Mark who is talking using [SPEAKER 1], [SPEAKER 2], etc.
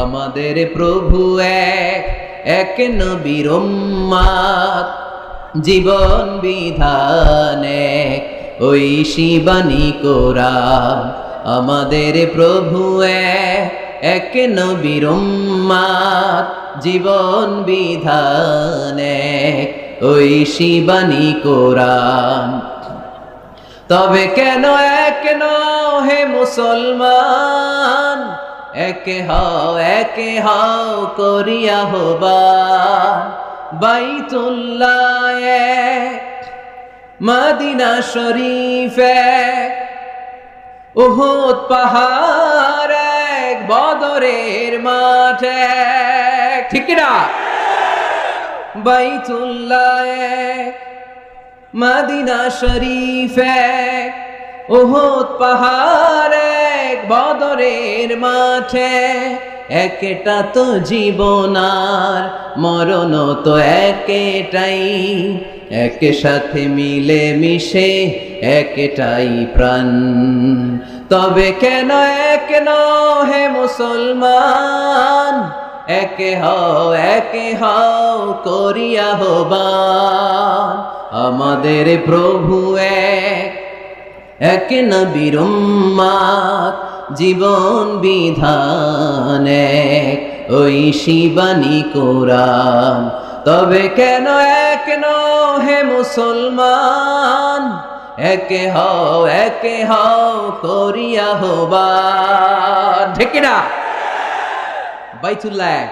[SPEAKER 1] আমাদের প্রভু এক, এক নবীর উম্মত, জীবন বিধান এক, ঐশী বাণী কোরআন। আমাদের প্রভু এক, এক নবীর উম্মত, জীবন বিধান এক, ঐশী বাণী কোরআন। তবে কেন এক হে মুসলমান, একে হও করিয়া হবান। বাইতুল্লাহ এক, মদিনা শরীফ এক, উহুদ পাহাড় এক, বদরের মাঠ এক, ঠিক না? বাইতুল্লাহ এক, মদিনা শরীফ এক, উহুদ পাহাড় এক, বদরের মাঠে। একটা তো জীবন আর মরণ তো একটাই, একসাথে মিলে মিশে একটাই প্রাণ। তবে কেন এক হে মুসলমান, একে হও করিয়া হবান। আমাদের প্রভু এক, এক নবীর উম্মত, জীবন বিধান এক, ঐশী বাণী কোরআন। তবে কেন এক হে মুসলমান, একে হও করিয়া হবান, ঠিক না? বাইতুল্লাহ এক,